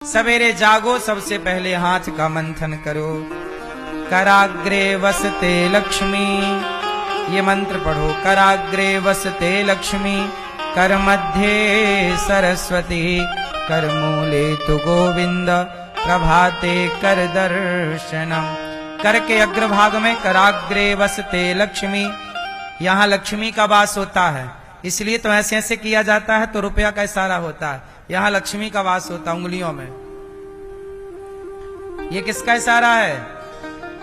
सवेरे जागो, सबसे पहले हाथ का मंथन करो। कराग्रे वसते लक्ष्मी, ये मंत्र पढ़ो। कराग्रे वसते लक्ष्मी, कर मध्य सरस्वती, कर मूले तु गोविंद, प्रभाते कर दर्शनम। कर के अग्रभाग में कराग्रे वसते लक्ष्मी, यहाँ लक्ष्मी का वास होता है, इसलिए तो ऐसे ऐसे किया जाता है तो रुपया का इशारा होता है। यहाँ लक्ष्मी का वास होता है उंगलियों में। ये किसका इशारा है?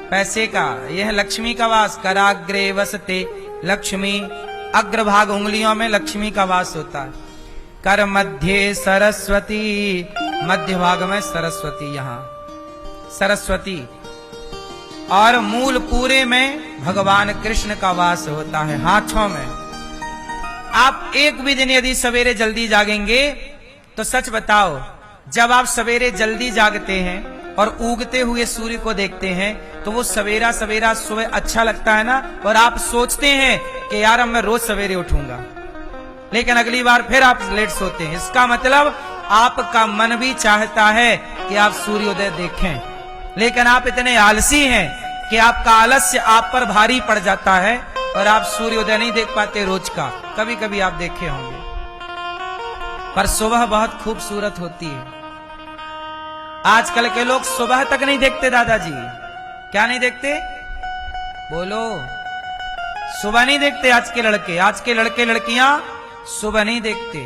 पैसे का। यह लक्ष्मी का वास। कराग्रे वसते लक्ष्मी, अग्रभाग उंगलियों में लक्ष्मी का वास होता है। कर मध्य सरस्वती, मध्य भाग में सरस्वती, यहाँ सरस्वती। और मूल पूरे में भगवान कृष्ण का वास होता है, हाथों में। आप एक भी दिन यदि सवेरे जल्दी जागेंगे तो सच बताओ, जब आप सवेरे जल्दी जागते हैं और उगते हुए सूर्य को देखते हैं तो वो सवेरा सवेरा सुबह अच्छा लगता है ना, और आप सोचते हैं कि यार अब मैं रोज सवेरे उठूंगा, लेकिन अगली बार फिर आप लेट सोते हैं। इसका मतलब आपका मन भी चाहता है कि आप सूर्योदय देखें, लेकिन आप इतने आलसी हैं कि आपका आलस्य आप पर भारी पड़ जाता है और आप सूर्योदय नहीं देख पाते रोज का। कभी कभी आप देखे होंगे, पर सुबह बहुत खूबसूरत होती है। आजकल के लोग सुबह तक नहीं देखते दादाजी। क्या नहीं देखते? बोलो। सुबह नहीं देखते आज के लड़के। आज के लड़के लड़कियां सुबह नहीं देखते,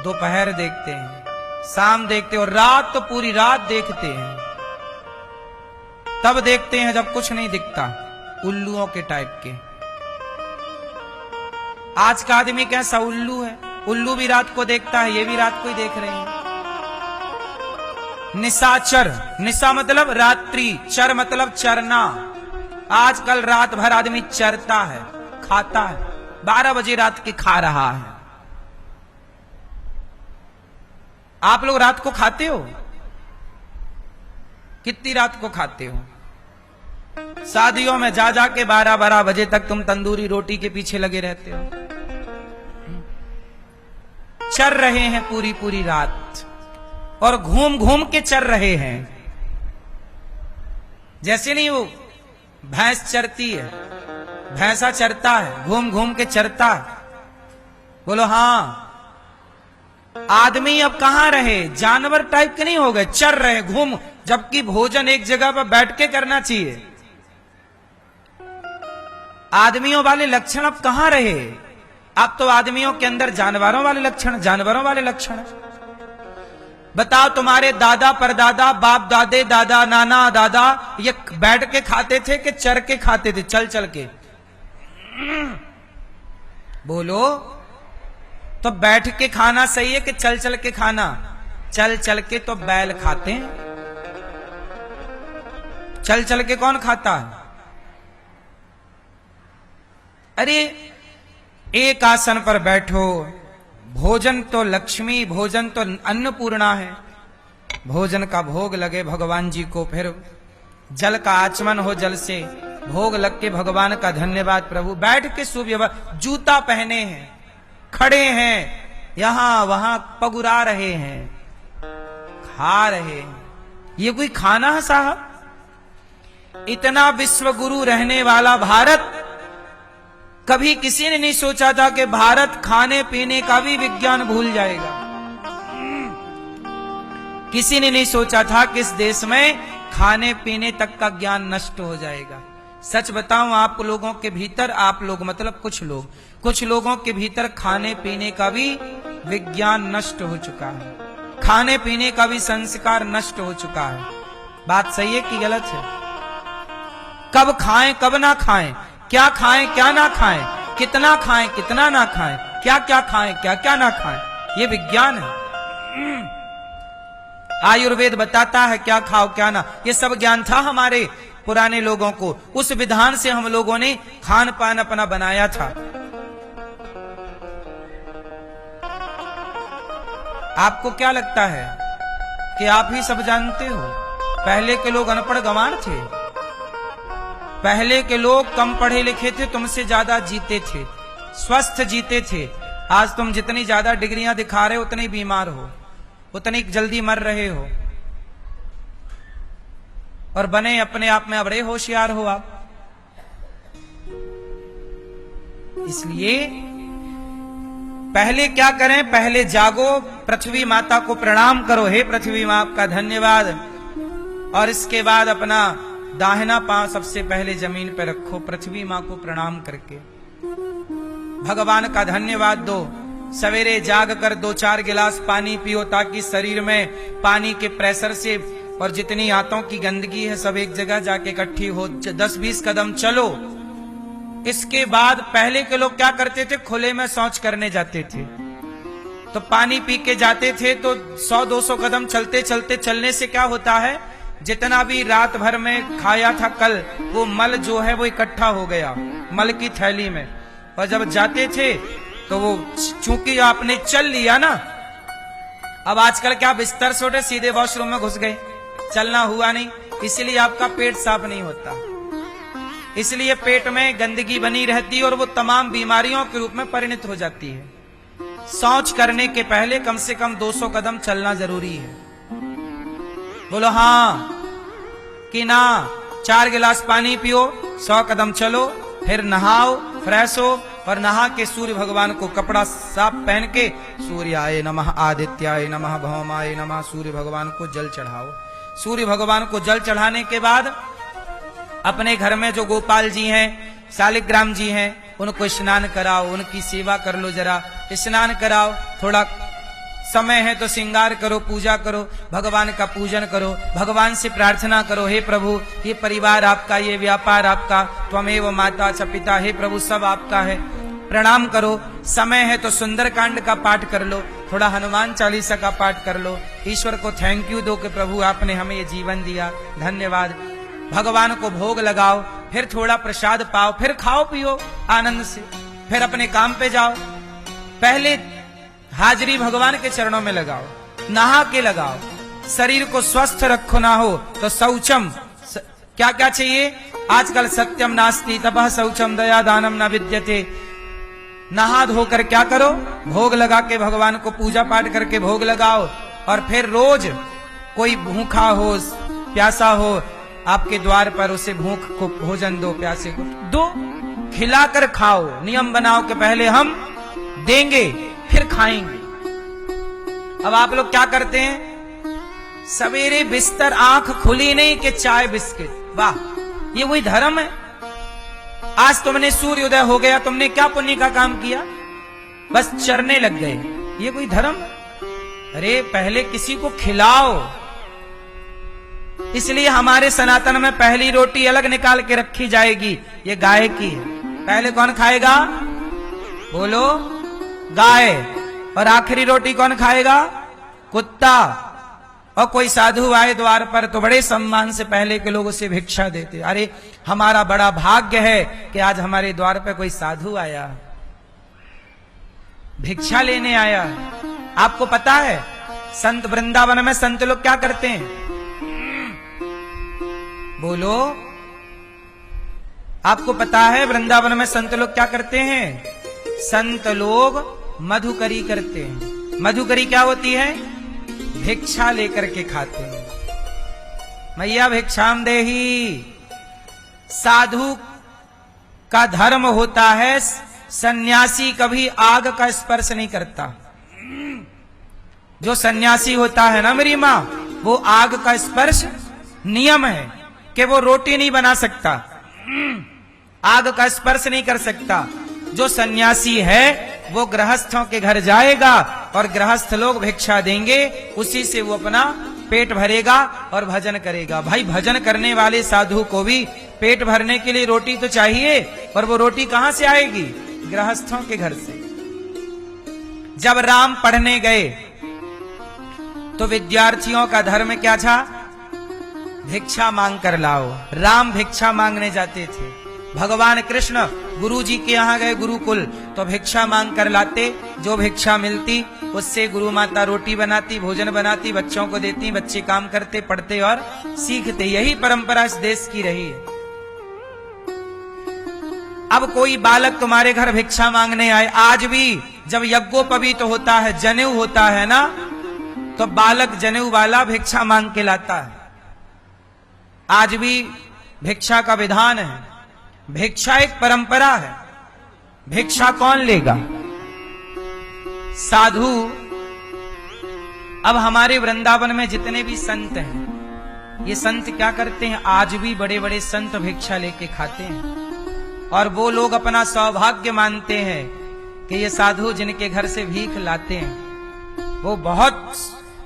दोपहर देखते हैं, शाम देखते हैं, और रात तो पूरी रात देखते हैं। तब देखते हैं जब कुछ नहीं दिखता, उल्लुओं के टाइप के। आज का आदमी कैसा उल्लू है? उल्लू भी रात को देखता है, ये भी रात को ही देख रहे हैं। निशाचर, निशा मतलब रात्रि, चर मतलब चरना। आजकल रात भर आदमी चरता है, खाता है, 12 बजे रात के खा रहा है। आप लोग रात को खाते हो? कितनी रात को खाते हो? शादियों में जा जा के 12-12 बजे तक तुम तंदूरी रोटी के पीछे लगे रहते हो। चर रहे हैं पूरी पूरी रात, और घूम घूम के चर रहे हैं। जैसे नहीं वो भैंस चरती है, भैंसा चरता है, घूम घूम के चरता है। बोलो हाँ। आदमी अब कहां रहे? जानवर टाइप के नहीं हो गए, चर रहे, घूम। जबकि भोजन एक जगह पर बैठ के करना चाहिए। आदमियों वाले लक्षण अब कहां रहे? अब तो आदमियों के अंदर जानवरों वाले लक्षण, जानवरों वाले लक्षण। बताओ, तुम्हारे दादा परदादा, बाप दादे, दादा नाना दादा, ये बैठ के खाते थे कि चर के खाते थे, चल चल के? बोलो। तो बैठ के खाना सही है कि चल चल के खाना? चल चल के तो बैल खाते हैं, चल चल के कौन खाता है? अरे एक आसन पर बैठो। भोजन तो लक्ष्मी, भोजन तो अन्नपूर्णा है। भोजन का भोग लगे भगवान जी को, फिर जल का आचमन हो, जल से भोग लग के भगवान का धन्यवाद प्रभु। बैठ के सुव्यवस्थित, जूता पहने हैं, खड़े हैं, यहां वहां पगुरा रहे हैं, खा रहे हैं। ये कोई खाना है साहब? इतना विश्व गुरु रहने वाला भारत, कभी किसी ने नहीं सोचा था कि भारत खाने पीने का भी विज्ञान भूल जाएगा। किसी ने नहीं सोचा था कि इस देश में खाने पीने तक का ज्ञान नष्ट हो जाएगा। सच बताऊं, आप लोगों के भीतर, आप लोग मतलब कुछ लोगों के भीतर खाने पीने का भी विज्ञान नष्ट हो चुका है, खाने पीने का भी संस्कार नष्ट हो चुका है। बात सही है कि गलत है? कब खाएं कब ना खाएं, क्या खाएं क्या ना खाएं, कितना खाएं कितना ना खाएं, क्या क्या खाएं क्या क्या ना खाएं, ये विज्ञान है। आयुर्वेद बताता है क्या खाओ क्या ना। ये सब ज्ञान था हमारे पुराने लोगों को, उस विधान से हम लोगों ने खान पान अपना बनाया था। आपको क्या लगता है कि आप ही सब जानते हो? पहले के लोग अनपढ़ गंवार थे, पहले के लोग कम पढ़े लिखे थे, तुमसे ज्यादा जीते थे, स्वस्थ जीते थे। आज तुम जितनी ज्यादा डिग्रियां दिखा रहे हो उतने बीमार हो, उतनी जल्दी मर रहे हो और बने अपने आप में अब बड़े होशियार हो आप। इसलिए पहले क्या करें, पहले जागो, पृथ्वी माता को प्रणाम करो, हे पृथ्वी मां आपका धन्यवाद। और इसके बाद अपना दाहिना पांव सबसे पहले जमीन पर रखो, पृथ्वी मां को प्रणाम करके भगवान का धन्यवाद दो। सवेरे जाग कर 2-4 गिलास पानी पियो, ताकि शरीर में पानी के प्रेशर से और जितनी आंतों की गंदगी है सब एक जगह जाके इकट्ठी हो। 10-20 कदम चलो। इसके बाद पहले के लोग क्या करते थे, खुले में शौच करने जाते थे तो पानी पी के जाते थे, तो 100-200 कदम चलते चलते चलने से क्या होता है, जितना भी रात भर में खाया था कल, वो मल जो है वो इकट्ठा हो गया मल की थैली में। और जब जाते थे तो वो चूंकि आपने चल लिया ना, अब आजकल क्या बिस्तर से उठे सीधे वॉशरूम में घुस गए, चलना हुआ नहीं, इसलिए आपका पेट साफ नहीं होता। इसलिए पेट में गंदगी बनी रहती है और वो तमाम बीमारियों के रूप में परिणत हो जाती है। शौच करने के पहले कम से कम 200 कदम चलना जरूरी है। बोलो हाँ कि ना। 4 गिलास पानी पियो, 100 कदम चलो, फिर नहाओ, फ्रेश हो और नहा के सूर्य भगवान को कपड़ा साफ पहन के सूर्याय नमः, आदित्याय नमः, भौमाय नमः, सूर्य भगवान को जल चढ़ाओ। सूर्य भगवान को जल चढ़ाने के बाद अपने घर में जो गोपाल जी हैं, शालिग्राम जी हैं, उनको स्नान कराओ, उनकी सेवा कर लो, जरा स्नान कराओ। थोड़ा समय है तो श्रृंगार करो, पूजा करो, भगवान का पूजन करो, भगवान से प्रार्थना करो, हे प्रभु ये परिवार आपका, ये व्यापार आपका, त्वमेव माता च पिता, हे प्रभु सब आपका है, प्रणाम करो। समय है तो सुंदरकांड का पाठ कर लो, थोड़ा हनुमान चालीसा का पाठ कर लो, ईश्वर को थैंक यू दो कि प्रभु आपने हमें ये जीवन दिया, धन्यवाद। भगवान को भोग लगाओ, फिर थोड़ा प्रसाद पाओ, फिर खाओ पियो आनंद से, फिर अपने काम पे जाओ। पहले हाजिरी भगवान के चरणों में लगाओ, नहा के लगाओ। शरीर को स्वस्थ रखो, ना हो तो शौचम, क्या क्या चाहिए आजकल, सत्यम नास्ति तपः शौचम दया दानम न विद्यते। नहा धोकर क्या करो, भोग लगा के भगवान को पूजा पाठ करके भोग लगाओ। और फिर रोज कोई भूखा हो, प्यासा हो, आपके द्वार पर उसे भूख को भोजन दो, प्यासे को दो, खिलाकर खाओ। नियम बनाओ कि पहले हम देंगे फिर खाएंगे। अब आप लोग क्या करते हैं, सवेरे बिस्तर आंख खुली नहीं कि चाय बिस्किट, वाह ये वही धर्म है। आज तुमने सूर्योदय हो गया, तुमने क्या पुण्य का काम किया, बस चरने लग गए, ये कोई धर्म? अरे पहले किसी को खिलाओ। इसलिए हमारे सनातन में पहली रोटी अलग निकाल के रखी जाएगी, ये गाय की है। पहले कौन खाएगा, बोलो, गाय। और आखिरी रोटी कौन खाएगा, कुत्ता। और कोई साधु आए द्वार पर तो बड़े सम्मान से पहले के लोग उसे भिक्षा देते। अरे हमारा बड़ा भाग्य है कि आज हमारे द्वार पर कोई साधु आया, भिक्षा लेने आया। आपको पता है संत वृंदावन में संत लोग क्या करते हैं, बोलो, आपको पता है वृंदावन में संत लोग क्या करते हैं, संत लोग मधुकरी करते हैं। मधुकरी क्या होती है, भिक्षा लेकर के खाते हैं। मैया भिक्षाम देही। साधु का धर्म होता है, सन्यासी कभी आग का स्पर्श नहीं करता। जो सन्यासी होता है ना मेरी माँ, वो आग का स्पर्श, नियम है कि वो रोटी नहीं बना सकता, आग का स्पर्श नहीं कर सकता। जो सन्यासी है वो गृहस्थों के घर जाएगा और गृहस्थ लोग भिक्षा देंगे, उसी से वो अपना पेट भरेगा और भजन करेगा। भाई भजन करने वाले साधु को भी पेट भरने के लिए रोटी तो चाहिए, और वो रोटी कहां से आएगी, गृहस्थों के घर से। जब राम पढ़ने गए तो विद्यार्थियों का धर्म क्या था, भिक्षा मांग कर लाओ। राम भिक्षा मांगने जाते थे। भगवान कृष्ण गुरु जी के यहाँ गए गुरुकुल, तो भिक्षा मांग कर लाते। जो भिक्षा मिलती उससे गुरु माता रोटी बनाती, भोजन बनाती, बच्चों को देती, बच्चे काम करते, पढ़ते और सीखते। यही परंपरा इस देश की रही है। अब कोई बालक तुम्हारे घर भिक्षा मांगने आए, आज भी जब यज्ञोपवीत होता है, जनेऊ होता है ना, तो बालक जनेऊ वाला भिक्षा मांग के लाता है। आज भी भिक्षा का विधान है, भिक्षा एक परंपरा है। भिक्षा कौन लेगा? साधु। अब हमारे वृंदावन में जितने भी संत हैं, ये संत क्या करते हैं? आज भी बड़े बड़े संत भिक्षा लेके खाते हैं, और वो लोग अपना सौभाग्य मानते हैं कि ये साधु जिनके घर से भीख लाते हैं, वो बहुत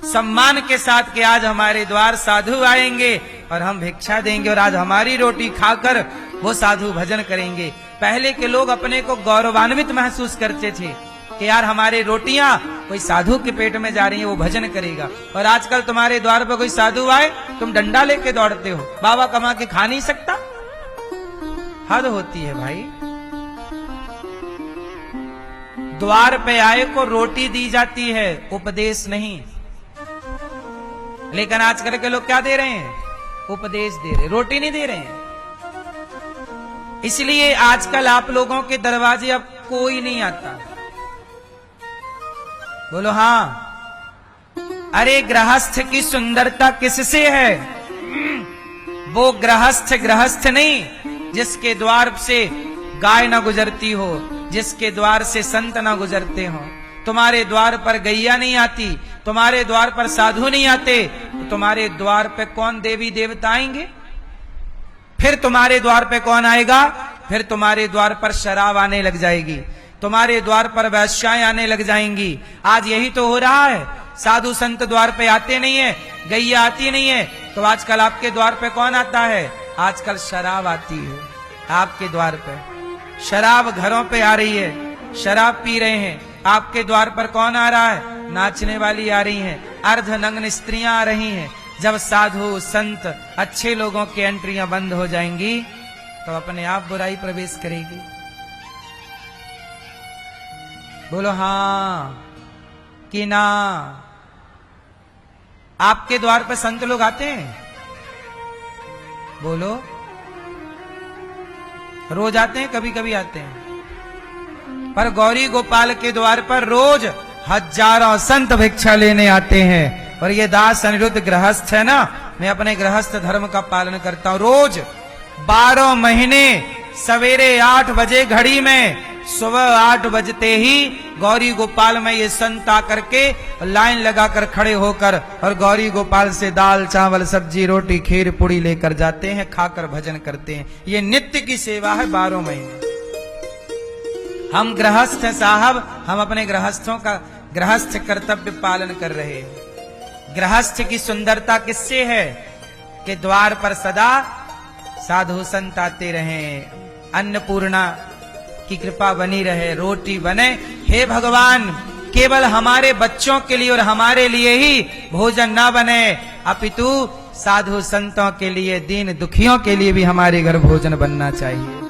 सम्मान के साथ कि आज हमारे द्वार साधु आएंगे और हम भिक्षा देंगे, और आज हमारी रोटी खाकर वो साधु भजन करेंगे। पहले के लोग अपने को गौरवान्वित महसूस करते थे कि यार हमारे रोटियां कोई साधु के पेट में जा रही है, वो भजन करेगा। और आजकल तुम्हारे द्वार पर कोई साधु आए, तुम डंडा लेके दौड़ते हो, बाबा कमा के खा नहीं सकता। हद होती है भाई। द्वार पे आए को रोटी दी जाती है, उपदेश नहीं। लेकिन आजकल के लोग क्या दे रहे हैं? उपदेश दे रहे, रोटी नहीं दे रहे हैं। इसलिए आजकल आप लोगों के दरवाजे अब कोई नहीं आता। बोलो हाँ। अरे गृहस्थ की सुंदरता किससे है? वो गृहस्थ नहीं जिसके द्वार से गाय ना गुजरती हो, जिसके द्वार से संत ना गुजरते हो। तुम्हारे द्वार पर गैया नहीं आती, तुम्हारे द्वार पर साधु नहीं आते, तो तुम्हारे द्वार पे कौन देवी देवता आएंगे? फिर तुम्हारे द्वार पे कौन आएगा? फिर तुम्हारे द्वार पर शराब आने लग जाएगी, तुम्हारे द्वार पर वैश्याएं आने लग जाएंगी। आज यही तो हो रहा है। साधु संत द्वार पे आते नहीं है, गैया आती नहीं है, तो आजकल आपके द्वार पे कौन आता है? आजकल शराब आती है आपके द्वार पे। शराब घरों पे आ रही है, शराब पी रहे हैं। आपके द्वार पर कौन आ रहा है? नाचने वाली आ रही हैं, अर्धनग्न स्त्रियां आ रही हैं। जब साधु संत अच्छे लोगों की एंट्रियां बंद हो जाएंगी तो अपने आप बुराई प्रवेश करेगी। बोलो हाँ कि ना? आपके द्वार पर संत लोग आते हैं? बोलो। रोज आते हैं? कभी कभी आते हैं। पर गौरी गोपाल के द्वार पर रोज हजारों संत भिक्षा लेने आते हैं। और ये दास अनिरुद्ध गृहस्थ है ना, मैं अपने गृहस्थ धर्म का पालन करता हूं। रोज 12 महीने सवेरे 8 बजे घड़ी में, सुबह 8 बजते ही गौरी गोपाल में ये संत आकर के लाइन लगाकर खड़े होकर और गौरी गोपाल से दाल चावल सब्जी रोटी खीर पूड़ी लेकर जाते हैं, खाकर भजन करते हैं। ये नित्य की सेवा है 12 महीने। हम गृहस्थ हैं साहब, हम अपने गृहस्थों का गृहस्थ कर्तव्य पालन कर रहे हैं। गृहस्थ की सुंदरता किससे है? कि द्वार पर सदा साधु संत आते रहें, अन्नपूर्णा की कृपा बनी रहे, रोटी बने। हे भगवान, केवल हमारे बच्चों के लिए और हमारे लिए ही भोजन ना बने, अपितु साधु संतों के लिए, दीन दुखियों के लिए भी हमारे घर भोजन बनना चाहिए।